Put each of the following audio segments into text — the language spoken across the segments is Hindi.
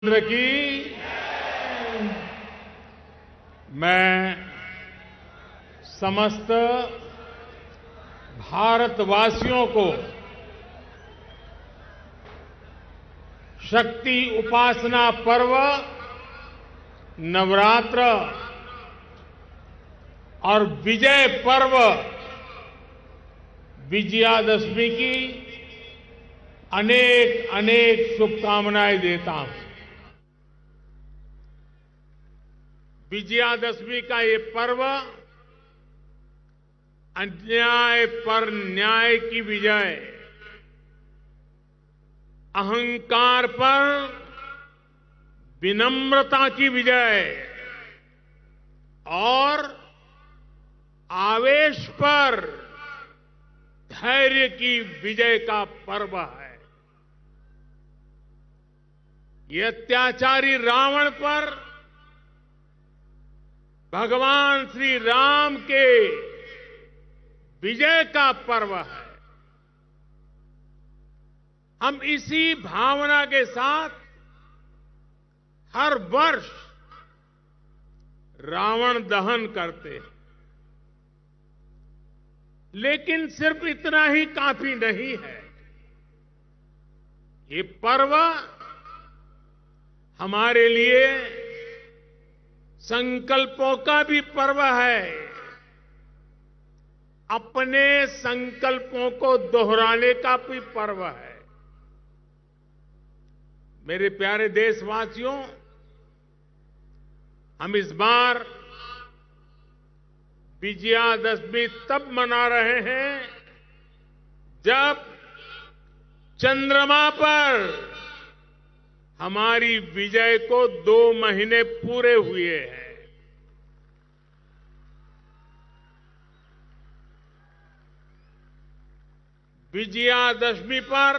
रामचंद्र की मैं समस्त भारतवासियों को शक्ति उपासना पर्व नवरात्र और विजय पर्व विजयादशमी की अनेक अनेक शुभकामनाएं देता हूं। विजयादशमी का ये पर्व अन्याय पर न्याय की विजय, अहंकार पर विनम्रता की विजय और आवेश पर धैर्य की विजय का पर्व है। ये अत्याचारी रावण पर भगवान श्री राम के विजय का पर्व है। हम इसी भावना के साथ हर वर्ष रावण दहन करते हैं, लेकिन सिर्फ इतना ही काफी नहीं है। ये पर्व हमारे लिए संकल्पों का भी पर्व है। अपने संकल्पों को दोहराने का भी पर्व है। मेरे प्यारे देशवासियों, हम इस बार विजयादशमी तब मना रहे हैं जब चंद्रमा पर हमारी विजय को 2 महीने पूरे हुए हैं। विजयादशमी पर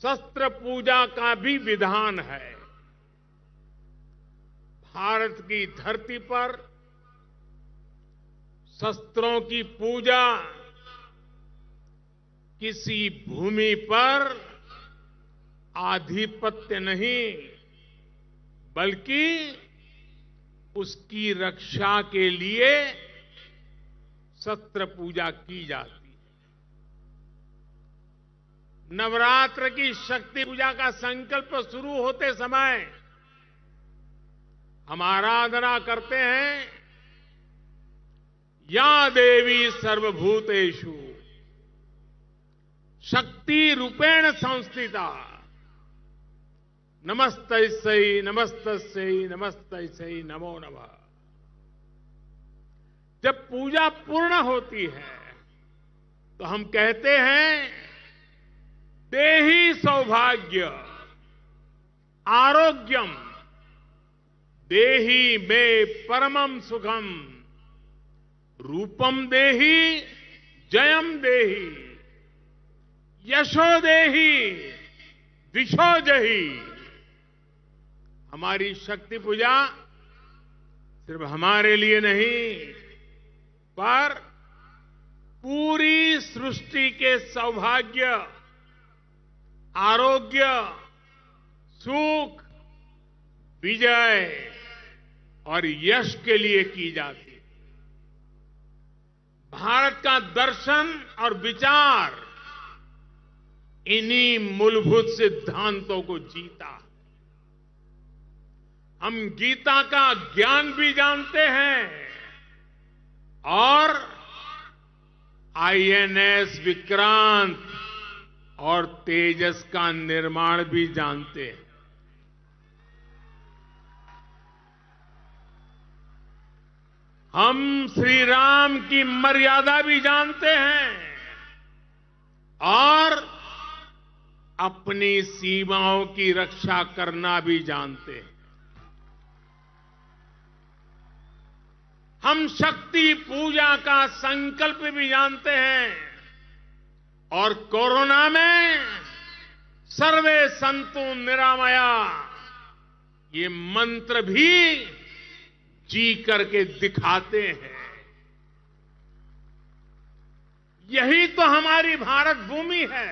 शस्त्र पूजा का भी विधान है। भारत की धरती पर शस्त्रों की पूजा किसी भूमि पर आधिपत्य नहीं, बल्कि उसकी रक्षा के लिए शस्त्र पूजा की जाती है। नवरात्र की शक्ति पूजा का संकल्प शुरू होते समय हम आराधना करते हैं, या देवी सर्वभूतेषु शक्ति रूपेण संस्थिता नमस्तस्यै नमस्तस्यै नमस्तस्यै नमो नमः। जब पूजा पूर्ण होती है तो हम कहते हैं, देहि सौभाग्य आरोग्यम देहि मे परमम सुखम रूपम देहि जयम देहि यशो देहि विशो जहि। हमारी शक्ति पूजा सिर्फ हमारे लिए नहीं, पर पूरी सृष्टि के सौभाग्य, आरोग्य, सुख, विजय और यश के लिए की जाती है। भारत का दर्शन और विचार इन्हीं मूलभूत सिद्धांतों को जीता। हम गीता का ज्ञान भी जानते हैं और आईएनएस विक्रांत और तेजस का निर्माण भी जानते हैं। हम श्री राम की मर्यादा भी जानते हैं और अपनी सीमाओं की रक्षा करना भी जानते हैं। हम शक्ति पूजा का संकल्प भी जानते हैं और कोरोना में सर्वे संतु निरामया ये मंत्र भी जी करके दिखाते हैं। यही तो हमारी भारत भूमि है।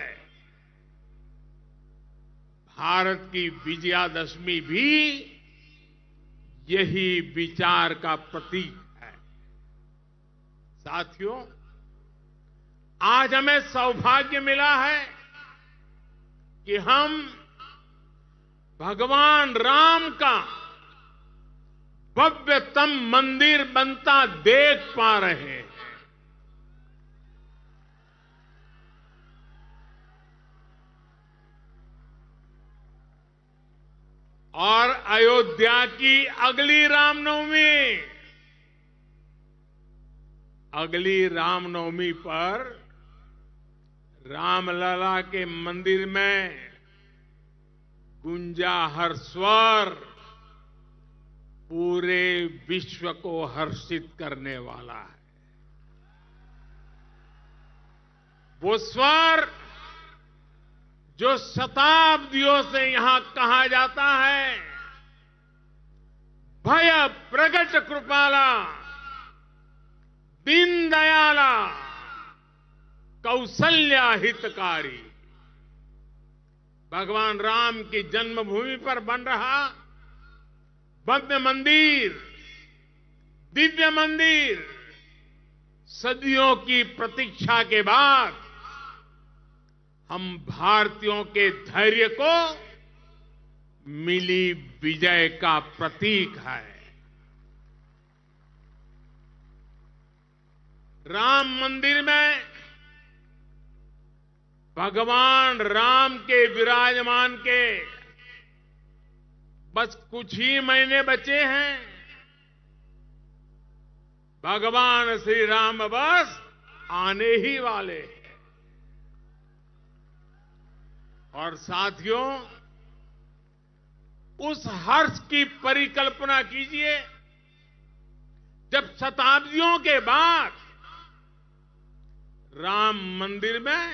भारत की विजयादशमी भी यही विचार का प्रतीक है। साथियों, आज हमें सौभाग्य मिला है कि हम भगवान राम का भव्यतम मंदिर बनता देख पा रहे हैं। और अयोध्या की अगली रामनवमी पर रामलला के मंदिर में गूंजा हर स्वर पूरे विश्व को हर्षित करने वाला है। वो स्वर जो शताब्दियों से यहां कहा जाता है, भय प्रगट कृपाला, दीन दयाला, कौशल्या हितकारी। भगवान राम की जन्मभूमि पर बन रहा भव्य मंदिर, दिव्य मंदिर, सदियों की प्रतीक्षा के बाद हम भारतीयों के धैर्य को मिली विजय का प्रतीक है। राम मंदिर में भगवान राम के विराजमान के बस कुछ ही महीने बचे हैं। भगवान श्री राम बस आने ही वाले हैं। और साथियों, उस हर्ष की परिकल्पना कीजिए जब शताब्दियों के बाद राम मंदिर में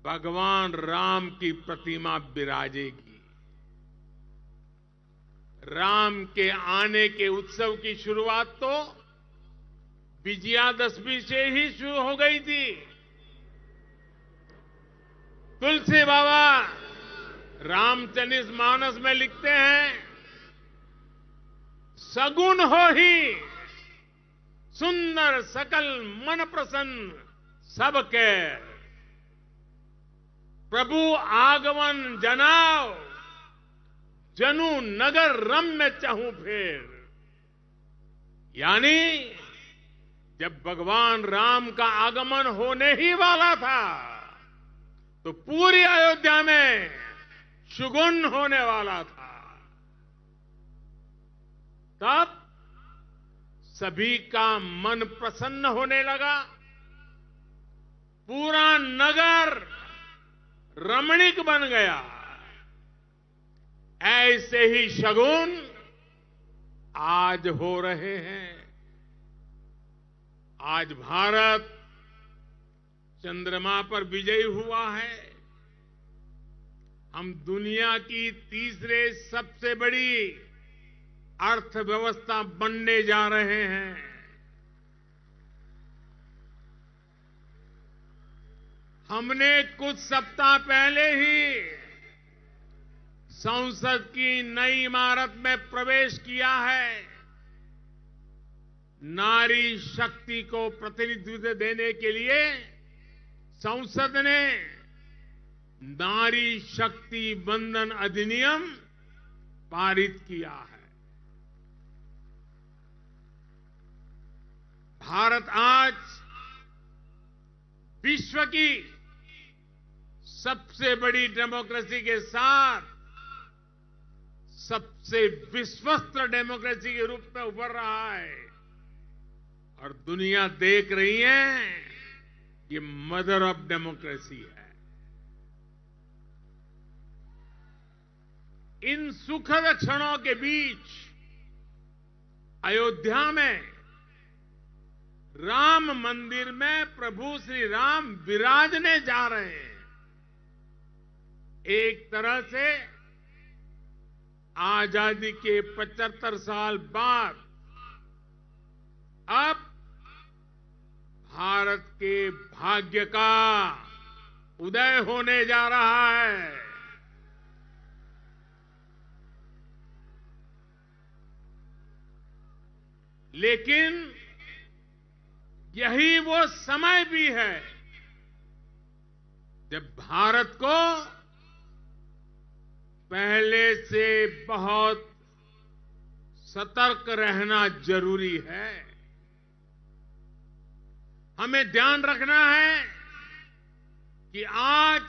भगवान राम की प्रतिमा विराजेगी। राम के आने के उत्सव की शुरुआत तो विजयादशमी से ही शुरू हो गई थी। तुलसी बाबा रामचरित मानस में लिखते हैं, सगुन हो ही सुंदर सकल मन प्रसन्न सबके, प्रभु आगमन जनाओ जनु नगर रम्य चहु फेर। यानी जब भगवान राम का आगमन होने ही वाला था तो पूरी अयोध्या में शुगुन होने वाला था। तब सभी का मन प्रसन्न होने लगा, पूरा नगर रमणीक बन गया। ऐसे ही शगुन आज हो रहे हैं। आज भारत चंद्रमा पर विजयी हुआ है। हम दुनिया की तीसरे सबसे बड़ी अर्थव्यवस्था बनने जा रहे हैं। हमने कुछ सप्ताह पहले ही संसद की नई इमारत में प्रवेश किया है। नारी शक्ति को प्रतिनिधित्व देने के लिए संसद ने नारी शक्ति बंधन अधिनियम पारित किया है। भारत आज विश्व की सबसे बड़ी डेमोक्रेसी के साथ सबसे विश्वस्त डेमोक्रेसी के रूप में उभर रहा है। और दुनिया देख रही है कि मदर ऑफ डेमोक्रेसी है। इन सुखद क्षणों के बीच अयोध्या में राम मंदिर में प्रभु श्री राम विराजने जा रहे हैं। एक तरह से आजादी के 75 साल बाद अब भारत के भाग्य का उदय होने जा रहा है। लेकिन यही वो समय भी है जब भारत को पहले से बहुत सतर्क रहना जरूरी है। हमें ध्यान रखना है कि आज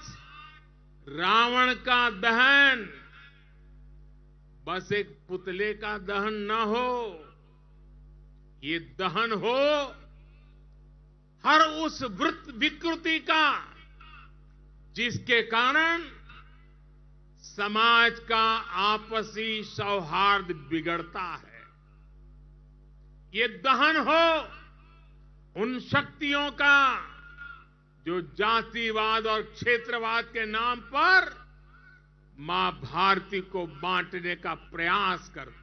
रावण का दहन बस एक पुतले का दहन न हो, ये दहन हो हर उस विकृति का जिसके कारण समाज का आपसी सौहार्द बिगड़ता है। ये दहन हो उन शक्तियों का जो जातिवाद और क्षेत्रवाद के नाम पर मां भारती को बांटने का प्रयास करती है।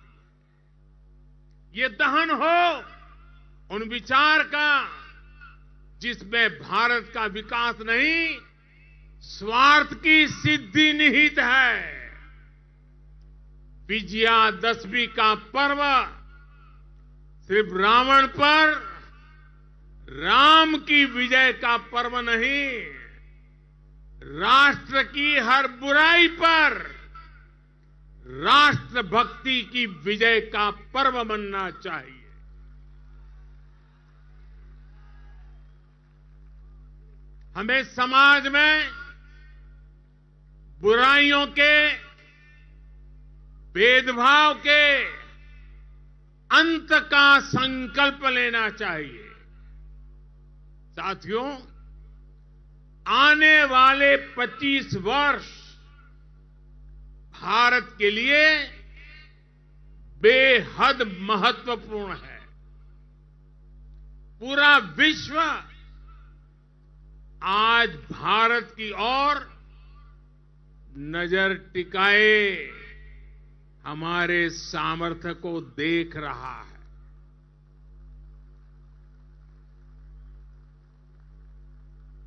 ये दहन हो उन विचार का जिसमें भारत का विकास नहीं, स्वार्थ की सिद्धि निहित है। विजयादशमी का पर्व सिर्फ रावण पर राम की विजय का पर्व नहीं, राष्ट्र की हर बुराई पर राष्ट्रभक्ति की विजय का पर्व बनना चाहिए। हमें समाज में बुराइयों के, भेदभाव के अंत का संकल्प लेना चाहिए। साथियों, आने वाले 25 वर्ष भारत के लिए बेहद महत्वपूर्ण है। पूरा विश्व आज भारत की ओर नजर टिकाए हमारे सामर्थ्य को देख रहा है।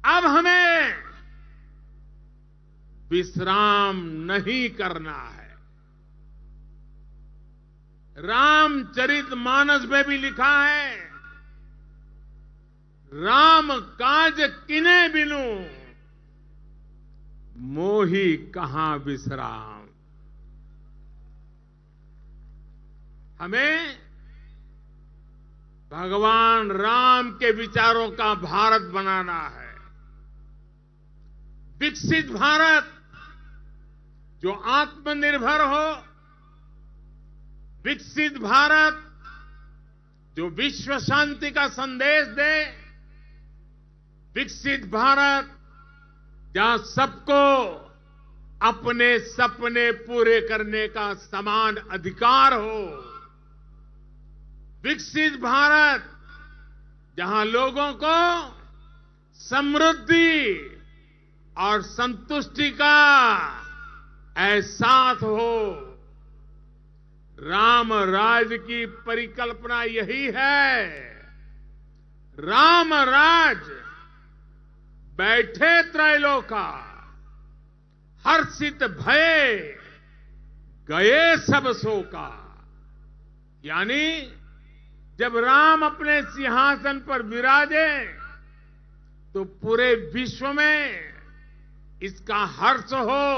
अब हमें विश्राम नहीं करना है। रामचरितमानस में भी लिखा है, राम काज किने बिनु मोही कहां विश्राम। हमें भगवान राम के विचारों का भारत बनाना है। विकसित भारत जो आत्मनिर्भर हो, विकसित भारत जो विश्व शांति का संदेश दे, विकसित भारत जहां सबको अपने सपने पूरे करने का समान अधिकार हो, विकसित भारत जहां लोगों को समृद्धि और संतुष्टि का एहसास हो। राम राज की परिकल्पना यही है। राम राज बैठे त्रैलोका, हर्षित भये गए सब शोका। यानी जब राम अपने सिंहासन पर विराजे तो पूरे विश्व में इसका हर्ष हो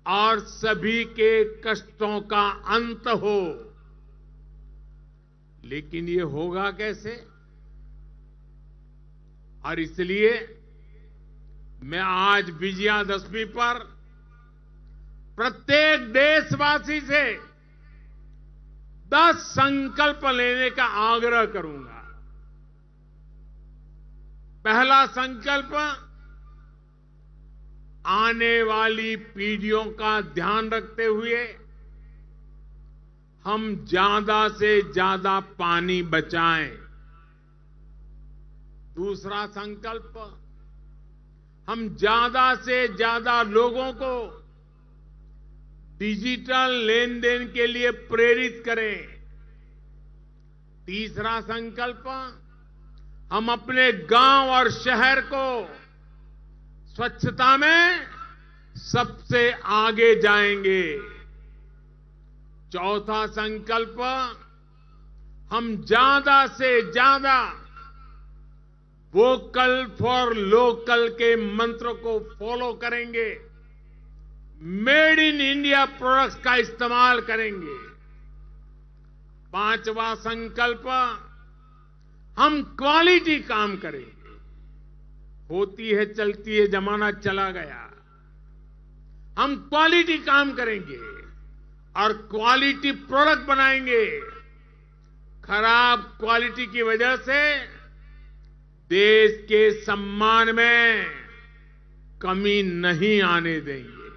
और सभी के कष्टों का अंत हो। लेकिन ये होगा कैसे? और इसलिए मैं आज विजयादशमी पर प्रत्येक देशवासी से 10 संकल्प लेने का आग्रह करूंगा। पहला संकल्प, आने वाली पीढ़ियों का ध्यान रखते हुए हम ज्यादा से ज्यादा पानी बचाएं। दूसरा संकल्प, हम ज्यादा से ज्यादा लोगों को डिजिटल लेन देन के लिए प्रेरित करें। तीसरा संकल्प, हम अपने गांव और शहर को स्वच्छता में सबसे आगे जाएंगे। चौथा संकल्प, हम ज्यादा से ज्यादा वोकल फॉर लोकल के मंत्र को फॉलो करेंगे, मेड इन इंडिया प्रोडक्ट्स का इस्तेमाल करेंगे। 5वां संकल्प, हम क्वालिटी काम करेंगे। होती है चलती है, जमाना चला गया। हम क्वालिटी काम करेंगे और क्वालिटी प्रोडक्ट बनाएंगे। खराब क्वालिटी की वजह से देश के सम्मान में कमी नहीं आने देंगे।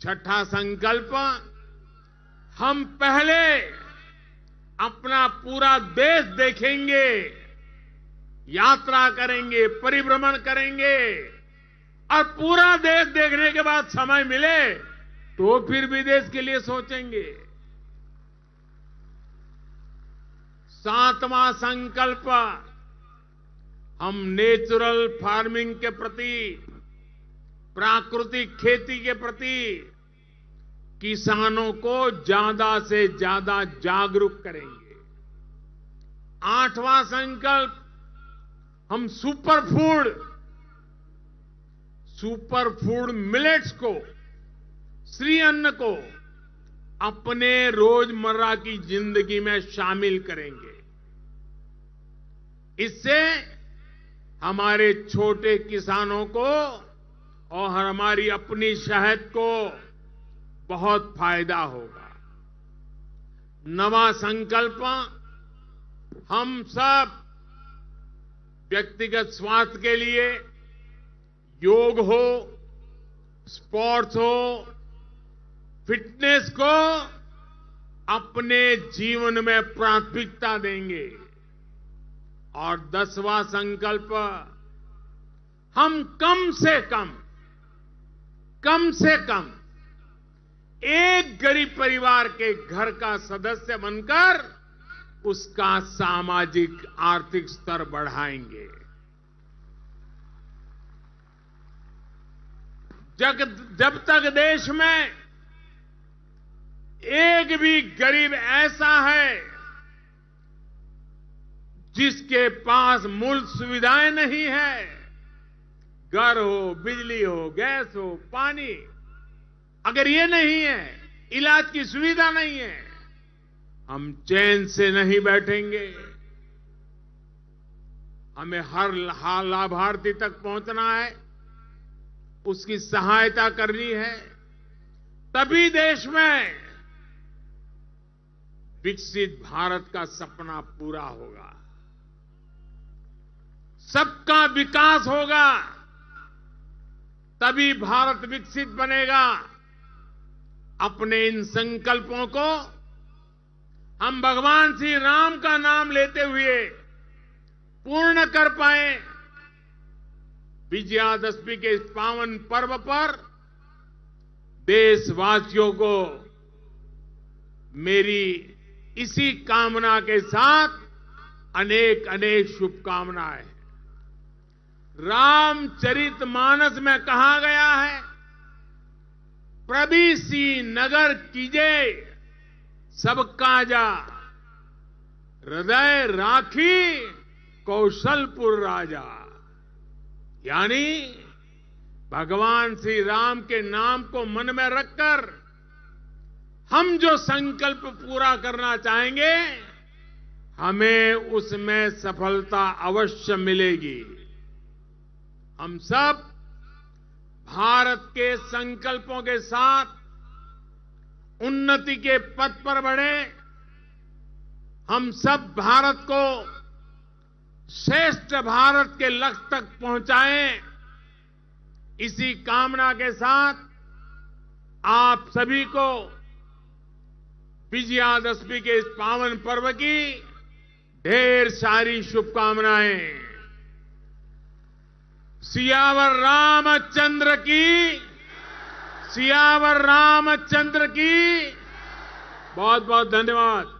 6ठा संकल्प, हम पहले अपना पूरा देश देखेंगे, यात्रा करेंगे, परिभ्रमण करेंगे और पूरा देश देखने के बाद समय मिले तो फिर विदेश के लिए सोचेंगे। 7वां संकल्प, हम नेचुरल फार्मिंग के प्रति, प्राकृतिक खेती के प्रति किसानों को ज्यादा से ज्यादा जागरूक करेंगे। 8वां संकल्प, हम सुपर फूड मिलेट्स को, श्री अन्न को अपने रोजमर्रा की जिंदगी में शामिल करेंगे। इससे हमारे छोटे किसानों को और हमारी अपनी शहद को बहुत फायदा होगा। 9वां संकल्प, हम सब व्यक्तिगत स्वास्थ्य के लिए योग हो, स्पोर्ट्स हो, फिटनेस को अपने जीवन में प्राथमिकता देंगे। और 10वां संकल्प, हम कम से कम एक गरीब परिवार के घर का सदस्य बनकर उसका सामाजिक आर्थिक स्तर बढ़ाएंगे। जब तक देश में एक भी गरीब ऐसा है जिसके पास मूल सुविधाएं नहीं है, घर हो, बिजली हो, गैस हो, पानी, अगर ये नहीं है, इलाज की सुविधा नहीं है, हम चैन से नहीं बैठेंगे। हमें हर लाभार्थी तक पहुंचना है, उसकी सहायता करनी है, तभी देश में विकसित भारत का सपना पूरा होगा, सबका विकास होगा, तभी भारत विकसित बनेगा। अपने इन संकल्पों को हम भगवान श्री राम का नाम लेते हुए पूर्ण कर पाए। विजयादशमी के इस पावन पर्व पर देशवासियों को मेरी इसी कामना के साथ अनेक अनेक शुभकामनाएं। रामचरितमानस में कहा गया है, प्रभीसी नगर कीजे सब काजा, हृदय राखी कौशलपुर राजा। यानी भगवान श्री राम के नाम को मन में रखकर हम जो संकल्प पूरा करना चाहेंगे, हमें उसमें सफलता अवश्य मिलेगी। हम सब भारत के संकल्पों के साथ उन्नति के पथ पर बढ़े। हम सब भारत को श्रेष्ठ भारत के लक्ष्य तक पहुंचाएं। इसी कामना के साथ आप सभी को विजयादशमी के इस पावन पर्व की ढेर सारी शुभकामनाएं। सियावर रामचंद्र की, सियावर रामचंद्र की। बहुत बहुत धन्यवाद।